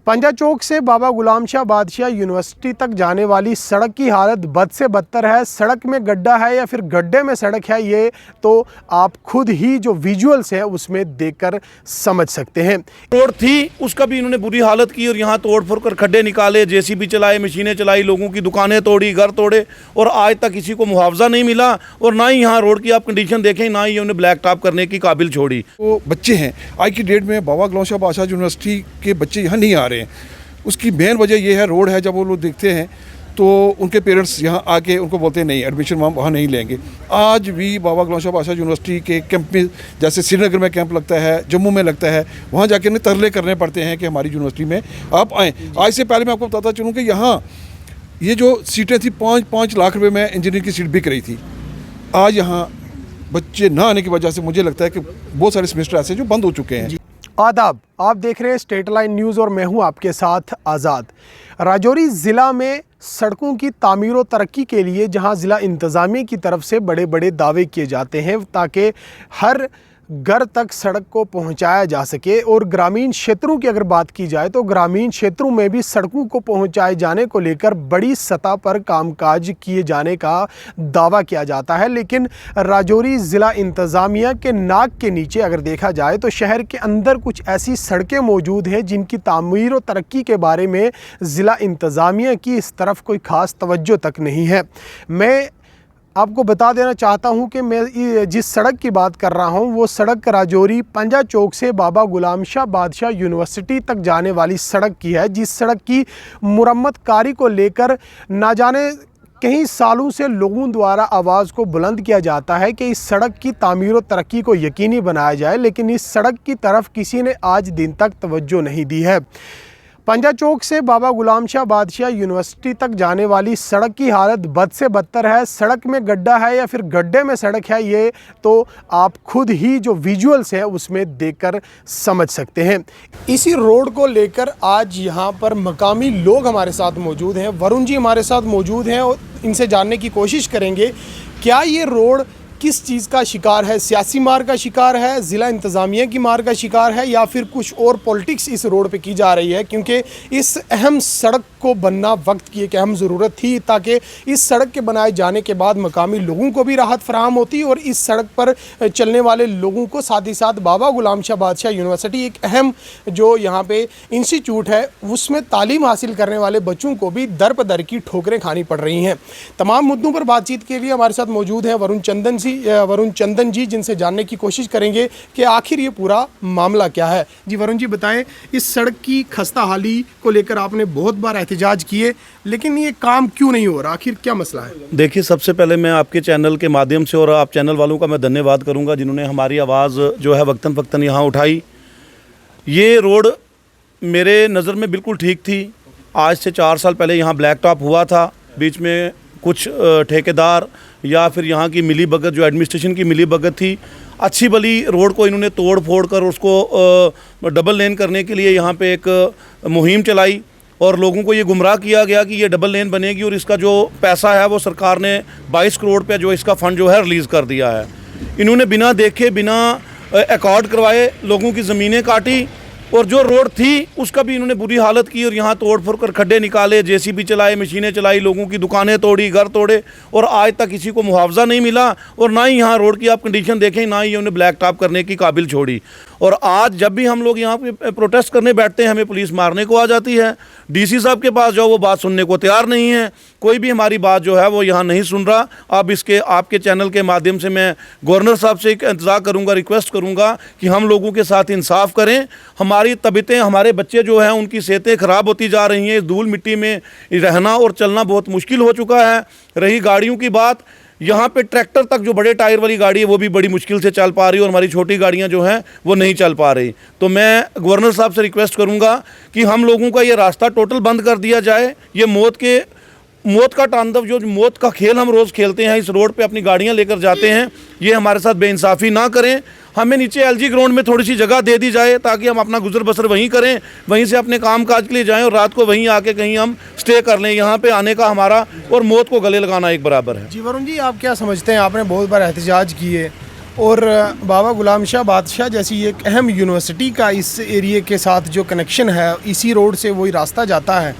पंजा चौक से बाबा गुलाम शाह बादशाह यूनिवर्सिटी तक जाने वाली सड़क की हालत बद से बदतर है। सड़क में गड्ढा है या फिर गड्ढे में सड़क है, ये तो आप खुद ही जो विजुअल्स है उसमें देखकर समझ सकते हैं। रोड थी उसका भी इन्होंने बुरी हालत की और यहाँ तोड़ फोड़ कर खड्डे निकाले, जेसीबी चलाए, मशीनें चलाई, लोगों की दुकानें तोड़ी, घर तोड़े और आज तक किसी को मुआवजा नहीं मिला। और ना ही यहाँ रोड की आप कंडीशन देखें, ना ही उन्हें ब्लैक टॉप करने की काबिल छोड़ी। वो बच्चे हैं आज की डेट में बाबा गुलाम शाह बादशाह यूनिवर्सिटी के बच्चे यहाँ नहीं आ रहे हैं। उसकी मेन वजह ये है रोड है। जब वो लोग देखते हैं तो उनके पेरेंट्स यहाँ आके उनको बोलते हैं नहीं एडमिशन वहाँ नहीं लेंगे। आज भी बाबा गुलाम शाह बादशाह यूनिवर्सिटी के कैंप में, जैसे श्रीनगर में कैंप लगता है, जम्मू में लगता है, वहाँ जाके उन्हें तरले करने पड़ते हैं कि हमारी यूनिवर्सिटी में आप आएँ। आज से पहले मैं आपको बताता चलूँ कि यहाँ ये जो सीटें थी 5-5 लाख रुपये में इंजीनियरिंग की सीट बिक रही थी। आज यहाँ बच्चे ना आने की वजह से मुझे लगता है कि बहुत सारे सेमेस्टर ऐसे जो बंद हो चुके हैं। आदाब, आप देख रहे हैं स्टेट लाइन न्यूज़ और मैं हूं आपके साथ आज़ाद। राजौरी ज़िला में सड़कों की तामीर और तरक्की के लिए जहां ज़िला इंतज़ामिया की तरफ से बड़े बड़े दावे किए जाते हैं ताकि हर घर तक सड़क को पहुंचाया जा सके, और ग्रामीण क्षेत्रों की अगर बात की जाए तो ग्रामीण क्षेत्रों में भी सड़कों को पहुंचाए जाने को लेकर बड़ी सतह पर कामकाज किए जाने का दावा किया जाता है। लेकिन राजौरी ज़िला इंतज़ामिया के नाक के नीचे अगर देखा जाए तो शहर के अंदर कुछ ऐसी सड़कें मौजूद हैं जिनकी तामीर और तरक्की के बारे में ज़िला इंतज़ामिया की इस तरफ कोई ख़ास तवज्जो तक नहीं है। मैं आपको बता देना चाहता हूं कि मैं जिस सड़क की बात कर रहा हूं वो सड़क राजौरी पंजा चौक से बाबा गुलाम शाह बादशाह यूनिवर्सिटी तक जाने वाली सड़क की है, जिस सड़क की मुरम्मत कारी को लेकर ना जाने कई सालों से लोगों द्वारा आवाज़ को बुलंद किया जाता है कि इस सड़क की तामीर और तरक्की को यकीनी बनाया जाए, लेकिन इस सड़क की तरफ किसी ने आज दिन तक तवज्जो नहीं दी है। पंजा चौक से बाबा गुलाम शाह बादशाह यूनिवर्सिटी तक जाने वाली सड़क की हालत बद से बदतर है। सड़क में गड्ढा है या फिर गड्ढे में सड़क है, ये तो आप खुद ही जो विजुअल्स है उसमें देखकर समझ सकते हैं। इसी रोड को लेकर आज यहाँ पर मकामी लोग हमारे साथ मौजूद हैं। वरुण जी हमारे साथ मौजूद हैं और इनसे जानने की कोशिश करेंगे क्या ये रोड किस चीज़ का शिकार है, सियासी मार का शिकार है, ज़िला इंतज़ामिया की मार का शिकार है, या फिर कुछ और पॉलिटिक्स इस रोड पे की जा रही है, क्योंकि इस अहम सड़क को बनना वक्त की एक अहम ज़रूरत थी ताकि इस सड़क के बनाए जाने के बाद मकामी लोगों को भी राहत फराहम होती और इस सड़क पर चलने वाले लोगों को साथ ही साथ बाबा गुलाम शाह बादशाह यूनिवर्सिटी एक अहम जो यहाँ पे इंस्टीट्यूट है उसमें तालीम हासिल करने वाले बच्चों को भी दर पर दर की ठोकरें खानी पड़ रही हैं। तमाम मुद्दों पर बातचीत के लिए हमारे साथ मौजूद हैं वरुण चंदन जी, जिनसे जानने की कोशिश करेंगे कि आखिर ये पूरा मामला क्या है। जी वरुण जी बताएं, इस सड़क की खस्ता हाली को लेकर आपने बहुत बार एहतजाज किए, लेकिन ये काम क्यों नहीं हो रहा, आखिर क्या मसला है? देखिए, सबसे पहले मैं आपके चैनल के माध्यम से और आप चैनल वालों का मैं धन्यवाद करूंगा जिन्होंने हमारी आवाज़ जो है वक्तन फ़क्तन यहाँ उठाई। ये रोड मेरे नज़र में बिल्कुल ठीक थी। आज से 4 साल पहले यहाँ ब्लैक टॉप हुआ था, बीच में कुछ ठेकेदार या फिर यहाँ की मिली भगत जो एडमिनिस्ट्रेशन की मिली भगत थी, अच्छी भली रोड को इन्होंने तोड़ फोड़ कर उसको डबल लेन करने के लिए यहाँ पे एक मुहिम चलाई और लोगों को ये गुमराह किया गया कि ये डबल लेन बनेगी और इसका जो पैसा है वो सरकार ने 22 करोड़ पे जो इसका फ़ंड जो है रिलीज़ कर दिया है। इन्होंने बिना देखे, बिना अकॉर्ड करवाए लोगों की ज़मीनें काटी और जो रोड थी उसका भी इन्होंने बुरी हालत की और यहाँ तोड़ फोड़ कर खड्डे निकाले, जेसीबी चलाए, मशीनें चलाई, लोगों की दुकानें तोड़ी, घर तोड़े और आज तक किसी को मुआवजा नहीं मिला। और ना ही यहाँ रोड की आप कंडीशन देखें, ना ही उन्हें ब्लैक टॉप करने की काबिल छोड़ी। और आज जब भी हम लोग यहाँ पे प्रोटेस्ट करने बैठते हैं हमें पुलिस मारने को आ जाती है। डीसी साहब के पास जाओ, वो बात सुनने को तैयार नहीं है, कोई भी हमारी बात जो है वो यहाँ नहीं सुन रहा। अब इसके आपके चैनल के माध्यम से मैं गवर्नर साहब से एक इंतज़ार करूँगा, रिक्वेस्ट करूँगा कि हम लोगों के साथ इंसाफ करें। हमारी तबीयतें, हमारे बच्चे जो हैं उनकी सेहतें ख़राब होती जा रही हैं। इस धूल मिट्टी में रहना और चलना बहुत मुश्किल हो चुका है। रही गाड़ियों की बात, यहाँ पे ट्रैक्टर तक जो बड़े टायर वाली गाड़ी है वो भी बड़ी मुश्किल से चल पा रही है और हमारी छोटी गाड़ियाँ जो हैं वो नहीं चल पा रही। तो मैं गवर्नर साहब से रिक्वेस्ट करूँगा कि हम लोगों का ये रास्ता टोटल बंद कर दिया जाए। ये मौत का तांडव, जो मौत का खेल हम रोज़ खेलते हैं, इस रोड पे अपनी गाड़ियाँ लेकर जाते हैं, ये हमारे साथ बेइंसाफ़ी ना करें। हमें नीचे एलजी ग्राउंड में थोड़ी सी जगह दे दी जाए ताकि हम अपना गुजर बसर वहीं करें, वहीं से अपने काम काज के लिए जाएं और रात को वहीं आके कहीं हम स्टे कर लें। यहाँ पे आने का हमारा और मौत को गले लगाना एक बराबर है। जी वरुण जी, आप क्या समझते हैं, आपने बहुत बार एहतजाज किए, और बाबा गुलाम शाह बादशाह जैसी एक अहम यूनिवर्सिटी का इस एरिए के साथ जो कनेक्शन है, इसी रोड से वही रास्ता जाता है।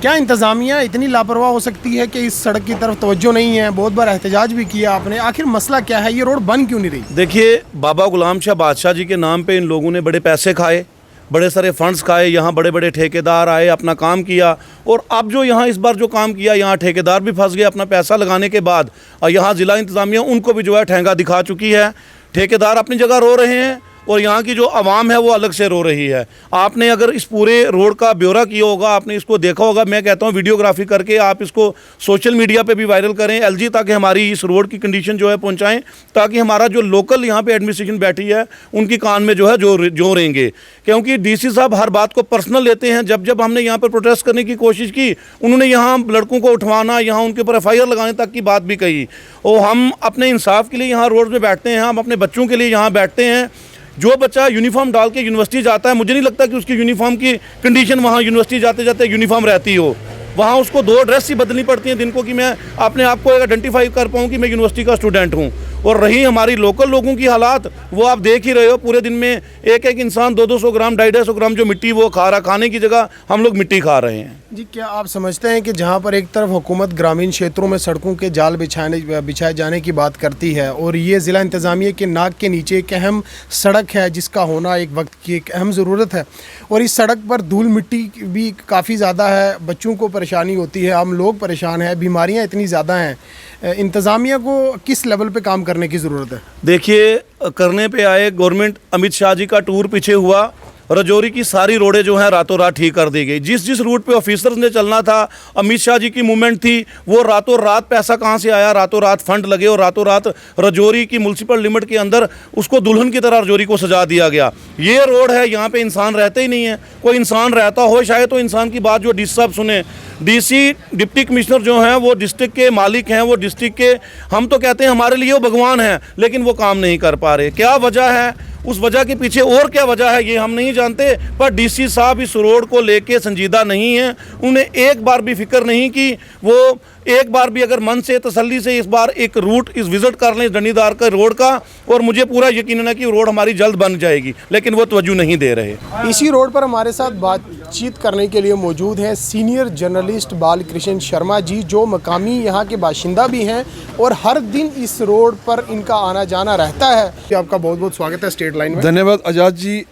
क्या इंतज़ामिया इतनी लापरवाह हो सकती है कि इस सड़क की तरफ तवज्जो नहीं है? बहुत बार एहतजाज भी किया आपने, आखिर मसला क्या है? ये रोड बन क्यों नहीं रही? देखिए, बाबा गुलाम शाह बादशाह जी के नाम पे इन लोगों ने बड़े पैसे खाए, बड़े सारे फंड्स खाए, यहाँ बड़े बड़े ठेकेदार आए, अपना काम किया। और अब जो यहाँ इस बार जो काम किया, यहाँ ठेकेदार भी फंस गए अपना पैसा लगाने के बाद, और यहाँ ज़िला इंतज़ामिया उनको भी जो है ठेंगा दिखा चुकी है। ठेकेदार अपनी जगह रो रहे हैं और यहाँ की जो आवाम है वो अलग से रो रही है। आपने अगर इस पूरे रोड का ब्यौरा किया होगा, आपने इसको देखा होगा, मैं कहता हूँ वीडियोग्राफी करके आप इसको सोशल मीडिया पे भी वायरल करें, एलजी ताकि हमारी इस रोड की कंडीशन जो है पहुँचाएं, ताकि हमारा जो लोकल यहाँ पे एडमिनिस्ट्रेशन बैठी है उनकी कान में जो है जो रहेंगे। क्योंकि डीसी साहब हर बात को पर्सनल लेते हैं। जब जब हमने यहाँ पर प्रोटेस्ट करने की कोशिश की, उन्होंने यहाँ लड़कों को उठवाना, यहाँ उनके ऊपर FIR लगाने तक की बात भी कही। और हम अपने इंसाफ के लिए यहाँ रोड में बैठते हैं, हम अपने बच्चों के लिए यहाँ बैठते हैं। जो बच्चा यूनिफॉर्म डाल के यूनिवर्सिटी जाता है, मुझे नहीं लगता कि उसकी यूनिफॉर्म की कंडीशन वहाँ यूनिवर्सिटी जाते जाते यूनिफॉर्म रहती हो। वहाँ उसको 2 ड्रेस ही बदलनी पड़ती हैं दिन को, कि मैं अपने आप को आइडेंटिफाई कर पाऊँ कि मैं यूनिवर्सिटी का स्टूडेंट हूँ। और रही हमारी लोकल लोगों की हालात, वो आप देख ही रहे हो। पूरे दिन में एक इंसान 200-200 ग्राम 250 ग्राम जो मिट्टी वो खा रहा, खाने की जगह हम लोग मिट्टी खा रहे हैं। जी, क्या आप समझते हैं कि जहां पर एक तरफ हुकूमत ग्रामीण क्षेत्रों में सड़कों के जाल बिछाए जाने की बात करती है, और ये ज़िला इंतज़ामिया के नाक के नीचे एक अहम सड़क है जिसका होना एक वक्त की एक अहम ज़रूरत है, और इस सड़क पर धूल मिट्टी भी काफ़ी ज़्यादा है, बच्चों को परेशानी होती है, हम लोग परेशान हैं, बीमारियाँ इतनी ज़्यादा हैं, इंतज़ामिया को किस लेवल पे काम करने की ज़रूरत है? देखिए, करने पे आए गवर्नमेंट, अमित शाह जी का टूर पीछे हुआ, रजौरी की सारी रोडें जो हैं रातों रात ठीक कर दी गई। जिस रूट पे ऑफिसर्स ने चलना था, अमित शाह जी की मूवमेंट थी, वो रातों रात पैसा कहाँ से आया, रातों रात फंड लगे और रातों रात रजौरी की म्यूनसिपल लिमिट के अंदर उसको दुल्हन की तरह रजौरी को सजा दिया गया। ये रोड है, यहाँ पे इंसान रहते ही नहीं है। कोई इंसान रहता हो शायद तो इंसान की बात जो डीसी साहब सुने। डीसी, डिप्टी कमिश्नर जो हैं वो डिस्ट्रिक्ट के मालिक हैं, वो डिस्ट्रिक्ट के, हम तो कहते हैं हमारे लिए वो भगवान हैं, लेकिन वो काम नहीं कर पा रहे। क्या वजह है? उस वजह के पीछे और क्या वजह है ये हम नहीं जानते, पर डीसी साहब इस रोड को लेके संजीदा नहीं हैं। उन्हें एक बार भी फिक्र नहीं कि वो एक बार भी अगर मन से तसल्ली से इस बार एक रूट इस विज़िट कर लें डंडीदार का रोड का, और मुझे पूरा यकीन है कि रोड हमारी जल्द बन जाएगी, लेकिन वो तवज्जो नहीं दे रहे। इसी रोड पर हमारे साथ बातचीत करने के लिए मौजूद हैं सीनियर जर्नलिस्ट बालकृष्ण शर्मा जी, जो मकामी यहाँ के बाशिंदा भी हैं और हर दिन इस रोड पर इनका आना जाना रहता है। आपका बहुत बहुत स्वागत है स्टेट लाइन में। धन्यवाद आज़ाद जी।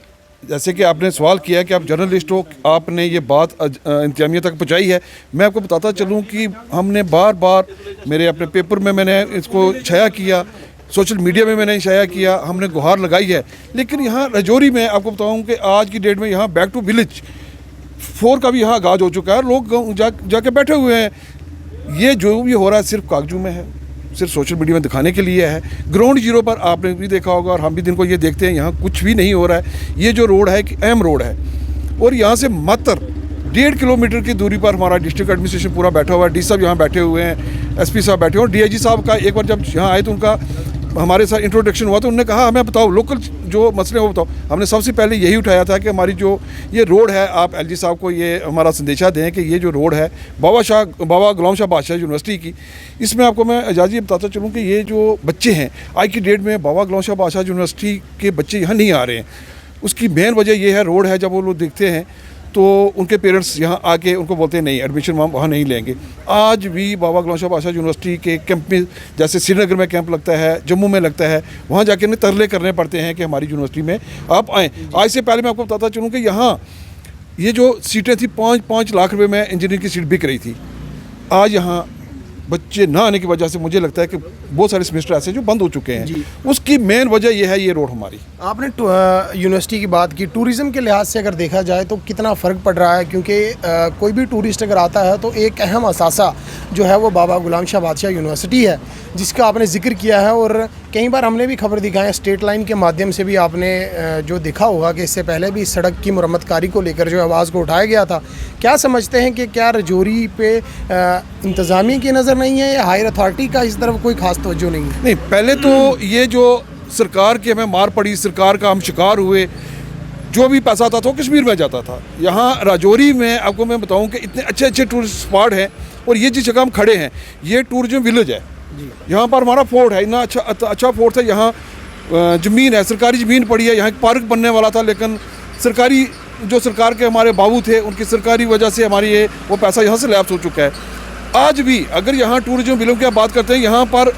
जैसे कि आपने सवाल किया कि आप जर्नलिस्ट हो, आपने ये बात इंतजामिया तक पहुंचाई है। मैं आपको बताता चलूं कि हमने बार बार मेरे अपने पेपर में मैंने इसको छाया किया, सोशल मीडिया में मैंने शाया किया, हमने गुहार लगाई है। लेकिन यहाँ रजौरी में आपको बताऊं कि आज की डेट में यहाँ बैक टू विलेज 4 का भी यहाँ आगाज़ हो चुका है। लोग जाके बैठे हुए हैं। ये जो भी हो रहा है सिर्फ कागजों में है, सिर्फ सोशल मीडिया में दिखाने के लिए है। ग्राउंड जीरो पर आपने भी देखा होगा और हम भी दिन को ये देखते हैं, यहाँ कुछ भी नहीं हो रहा है। ये जो रोड है कि अहम रोड है, और यहाँ से मात्र 1.5 किलोमीटर की दूरी पर हमारा डिस्ट्रिक्ट एडमिनिस्ट्रेशन पूरा बैठा हुआ है। डी साहब यहाँ बैठे हुए हैं, SP साहब बैठे हुए हैं, DIG साहब का एक बार जब यहाँ आए तो उनका हमारे साथ इंट्रोडक्शन हुआ तो उन्होंने कहा हमें बताओ लोकल जो मसले वो बताओ। हमने सबसे पहले यही उठाया था कि हमारी जो ये रोड है, आप LG साहब को ये हमारा संदेशा दें कि ये जो रोड है बाबा गुलाम शाह बादशाह यूनिवर्सिटी की, इसमें आपको मैं एजाज़ ये बताता चलूँ कि ये जो बच्चे हैं आज की डेट में बाबा गुलाम शाह बादशाह यूनिवर्सिटी के बच्चे यहाँ नहीं आ रहे हैं। उसकी मेन वजह ये है रोड है। जब वो लोग देखते हैं तो उनके पेरेंट्स यहाँ आके उनको बोलते हैं नहीं, एडमिशन वहाँ नहीं लेंगे। आज भी बाबा गुलाम शाह बादशाह यूनिवर्सिटी के कैंप में, जैसे श्रीनगर में कैंप लगता है, जम्मू में लगता है, वहाँ जाके उन्हें तरले करने पड़ते हैं कि हमारी यूनिवर्सिटी में आप आएँ। आज से पहले मैं आपको बताता चलूँ कि यहाँ ये जो सीटें थी 5-5 लाख रुपये में इंजीनियरिंग की सीट बिक रही थी। आज यहाँ बच्चे ना आने की वजह से मुझे लगता है कि बहुत सारे सेमेस्टर ऐसे जो बंद हो चुके हैं। उसकी मेन वजह यह है ये रोड हमारी। आपने यूनिवर्सिटी की बात की, टूरिज़्म के लिहाज से अगर देखा जाए तो कितना फ़र्क पड़ रहा है? क्योंकि कोई भी टूरिस्ट अगर आता है तो एक अहम असासा जो है वो बाबा गुलाम शाह बादशाह यूनिवर्सिटी है, जिसका आपने जिक्र किया है। और कई बार हमने भी खबर दिखाई, स्टेट लाइन के माध्यम से भी आपने जो देखा होगा कि इससे पहले भी सड़क की मुरम्मतकारी को लेकर जो आवाज़ को उठाया गया था। क्या समझते हैं कि क्या रजौरी पे इंतज़ामिया की नज़र नहीं है या हायर अथॉरिटी का इस तरफ कोई खास तवज्जो नहीं है? नहीं, पहले तो ये जो सरकार की हमें मार पड़ी, सरकार का हम शिकार हुए, जो भी पैसा आता था वो कश्मीर में जाता था। यहाँ राजौरी में आपको मैं बताऊं कि इतने अच्छे अच्छे टूरिस्ट स्पॉट हैं, और ये जिस जगह हम खड़े हैं ये टूरिज्म विलेज है। यहाँ पर हमारा फोर्ट है, इतना अच्छा फोर्ट है। यहाँ ज़मीन है, सरकारी ज़मीन पड़ी है, यहाँ एक पार्क बनने वाला था, लेकिन सरकारी जो सरकार के हमारे बाबू थे उनकी सरकारी वजह से हमारी वो पैसा यहाँ से लैप्स हो चुका है। आज भी अगर यहाँ टूरिज्म बिलों की आप बात करते हैं, यहाँ पर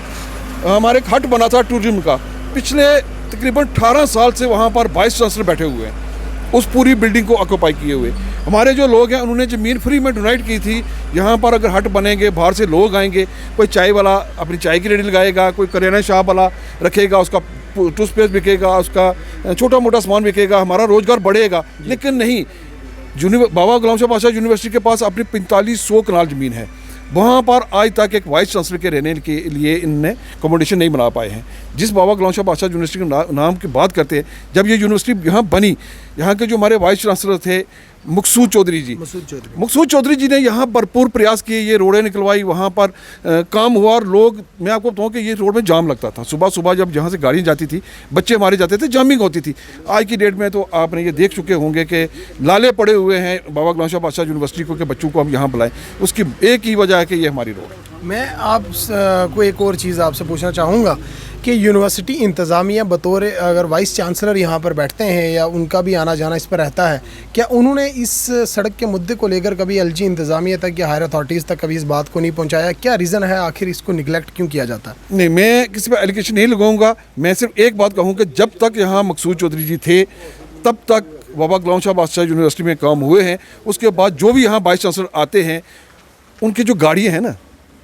हमारे एक हट बना था टूरिज्म का, पिछले तकरीबन 18 साल से वहाँ पर वाइस चांसलर बैठे हुए हैं उस पूरी बिल्डिंग को ऑक्यूपाई किए हुए। हमारे जो लोग हैं उन्होंने ज़मीन फ्री में डोनेट की थी। यहाँ पर अगर हट बनेंगे, बाहर से लोग आएंगे, कोई चाय वाला अपनी चाय की रेडी लगाएगा, कोई करियाना शॉप वाला रखेगा, उसका टूथपेस्ट बिकेगा, उसका छोटा मोटा सामान बिकेगा, हमारा रोज़गार बढ़ेगा। लेकिन नहीं, बाबा गुलाम शाह बादशाह यूनिवर्सिटी के पास अपनी 4500 कनाल ज़मीन है, वहाँ पर आज तक एक वाइस चांसलर के रहने के लिए इनने अकोमोडेशन नहीं बना पाए हैं। जिस बाबा गुलाम शाह बादशाह यूनिवर्सिटी के नाम की बात करते हैं, जब ये यूनिवर्सिटी यहाँ बनी, यहाँ के जो हमारे वाइस चांसलर थे मकसूद चौधरी जी ने यहाँ भरपूर प्रयास किए, ये रोडें निकलवाई, वहाँ पर काम हुआ। और लोग, मैं आपको बताऊँ कि ये रोड में जाम लगता था, सुबह सुबह जब यहाँ से गाड़ियाँ जाती थी, बच्चे हमारे जाते थे, जामिंग होती थी। आज की डेट में तो आपने ये देख चुके होंगे कि लाले पड़े हुए हैं बाबा गुलाम शाह बादशाह यूनिवर्सिटी को कि बच्चों को हम यहाँ बुलाएं। उसकी एक ही वजह है कि ये हमारी रोड है। मैं आप को एक और चीज़ आपसे पूछना चाहूँगा कि यूनिवर्सिटी इंतज़ामिया बतौर अगर वाइस चांसलर यहाँ पर बैठते हैं या उनका भी आना जाना इस पर रहता है, क्या उन्होंने इस सड़क के मुद्दे को लेकर कभी एलजी इंतज़ामिया तक या हायर अथॉरिटीज़ तक कभी इस बात को नहीं पहुँचाया? क्या रीज़न है आखिर इसको निगलेक्ट क्यों किया जाता है? नहीं, मैं किसी पर एलिगेशन नहीं लगाऊंगा। मैं सिर्फ एक बात कहूँ कि जब तक यहाँ मकसूद चौधरी जी थे तब तक बाबा गुलाम शाह बादशाह यूनिवर्सिटी में काम हुए हैं। उसके बाद जो भी यहाँ वाइस चांसलर आते हैं, उनकी जो गाड़ियाँ हैं ना,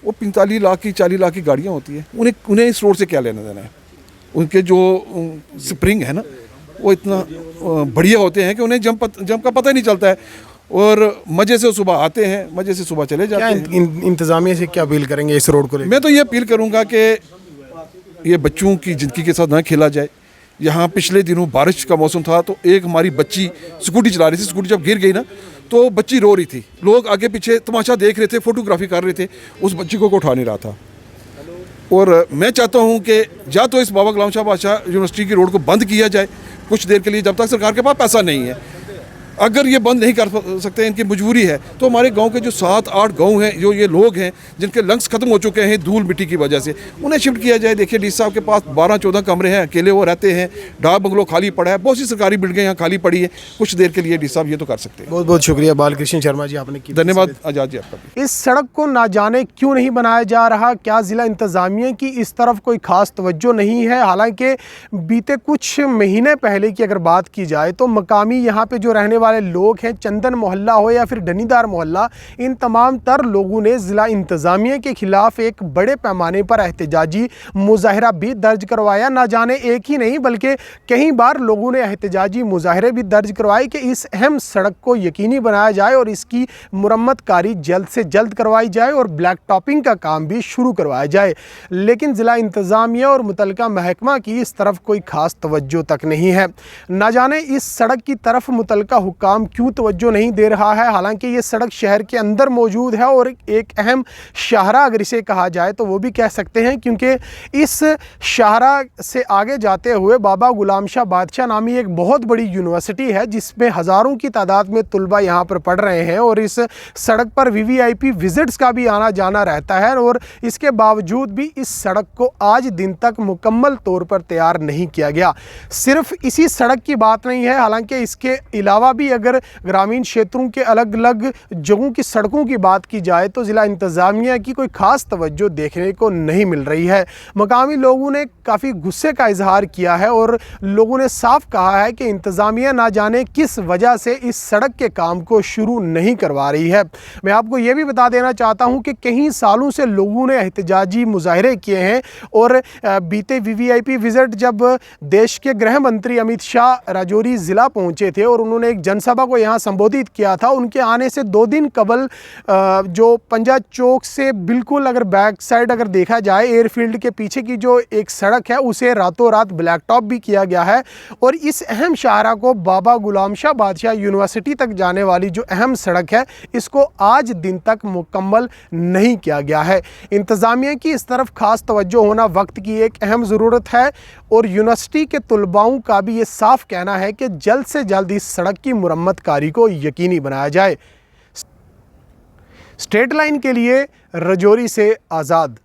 वो 45 लाख की 40 लाख की गाड़ियाँ होती हैं। उन्हें इस रोड से क्या लेना देना है? उनके जो स्प्रिंग है ना, वो इतना बढ़िया होते हैं कि उन्हें जंप का पता ही नहीं चलता है, और मज़े से सुबह आते हैं, मज़े से सुबह चले जाते हैं। इंतज़ामिया से क्या अपील करेंगे इस रोड को लेकर? मैं तो ये अपील करूँगा कि ये बच्चों की ज़िंदगी के साथ ना खेला जाए। यहाँ पिछले दिनों बारिश का मौसम था, तो एक हमारी बच्ची स्कूटी चला रही थी, स्कूटी जब गिर गई ना, तो बच्ची रो रही थी, लोग आगे पीछे तमाशा देख रहे थे, फोटोग्राफी कर रहे थे, उस बच्ची को उठा नहीं रहा था। और मैं चाहता हूँ कि या तो इस बाबा गुलाम शाह बादशाह यूनिवर्सिटी की रोड को बंद किया जाए कुछ देर के लिए, जब तक सरकार के पास पैसा नहीं है। अगर ये बंद नहीं कर सकते, इनकी मजबूरी है, तो हमारे गांव के जो 7-8 गांव हैं, जो ये लोग हैं जिनके लंग्स खत्म हो चुके हैं धूल मिट्टी की वजह से, उन्हें शिफ्ट किया जाए। देखिए डी साहब के पास 12-14 कमरे हैं, अकेले वो रहते हैं, डाक बंगलो खाली पड़ा है, बहुत सी सरकारी बिल्डिंगें यहाँ खाली पड़ी है। कुछ देर के लिए डी साहब ये तो कर सकते हैं। बहुत बहुत शुक्रिया बालकृष्ण शर्मा जी, आपने की। धन्यवाद आज़ाद जी आपका भी। इस सड़क को ना जाने क्यों नहीं बनाया जा रहा, क्या ज़िला इंतज़ामिया की इस तरफ कोई ख़ास तवज्जो नहीं है? हालांकि बीते कुछ महीने पहले की अगर बात की जाए तो मकामी यहाँ पे जो रहने वाले लोग हैं, चंदन मोहल्ला हो या फिर डनीदार मोहल्ला, इन तमाम तर लोगों ने ज़िला इंतज़ामिया के ख़िलाफ़ एक बड़े पैमाने पर एहतजाजी मुजाहरा भी दर्ज करवाया। ना जाने एक ही नहीं बल्कि कई बार लोगों ने एहतजाजी मुजाहरे भी दर्ज करवाए कि इस अहम सड़क को यकीनी बनाया जाए और इसकी मुरम्मत कारी जल्द से जल्द करवाई जाए और ब्लैक टॉपिंग का काम भी शुरू करवाया जाए। लेकिन ज़िला इंतज़ामिया और मुतल्लिका महकमा की इस तरफ कोई ख़ास तवज्जो तक नहीं है। ना जाने इस सड़क की तरफ मुतल्लिका हुक्काम क्यों तवज्जो नहीं दे रहा है। हालांकि ये सड़क शहर के अंदर मौजूद है और एक अहम शाहरा अगर इसे कहा जाए तो वो भी कह सकते हैं, क्योंकि इस शाहरा से आगे जाते हुए बाबा गुलाम शाह बादशाह नामी एक बहुत बड़ी यूनिवर्सिटी है जिसमें हज़ारों की तादाद में तुलबा यहाँ पर पढ़ रहे हैं और इस सड़क पर वीवीआईपी विजिट्स का भी आना जाना रहता है। और इसके बावजूद भी इस सड़क को आज दिन तक मुकम्मल तौर पर तैयार नहीं किया गया। सिर्फ इसी सड़क की बात नहीं है, हालांकि इसके अलावा भी अगर ग्रामीण क्षेत्रों के अलग अलग जगहों की सड़कों की बात की जाए तो ज़िला इंतज़ामिया की कोई ख़ास तवज्जो देखने को नहीं मिल रही है। मकामी लोगों ने काफ़ी गुस्से का इजहार किया है और लोगों ने साफ कहा है कि इंतज़ामिया ना जाने किस वजह से इस सड़क के काम को शुरू नहीं करवा रही है। मैं आपको ये भी बता देना चाहता हूँ कि कई सालों से लोगों ने एहतजाजी मुजाहरे किए हैं और बीते वीवीआईपी विजिट जब देश के गृह मंत्री अमित शाह राजौरी ज़िला पहुँचे थे और उन्होंने एक जनसभा को यहाँ संबोधित किया था, उनके आने से 2 दिन कबल जो पंजा चौक से बिल्कुल अगर बैक साइड अगर देखा जाए एयरफील्ड के पीछे की जो एक सड़क है उसे रातों रात ब्लैक टॉप भी किया गया है और इस अहम शाहरा को बाबा गुलाम शाह बादशाह यूनिवर्सिटी तक जाने वाली जो अहम सड़क है इसको आज दिन तक मुकम्मल नहीं किया गया है। इंतज़ामिया की इस तरफ खास तवज्जो होना वक्त की एक अहम ज़रूरत है और यूनिवर्सिटी के तुलबाओं का भी ये साफ कहना है कि जल्द से जल्द इस सड़क की मुरम्मत कारी को यकीनी बनाया जाए। स्ट्रेट लाइन के लिए राजौरी से आज़ाद।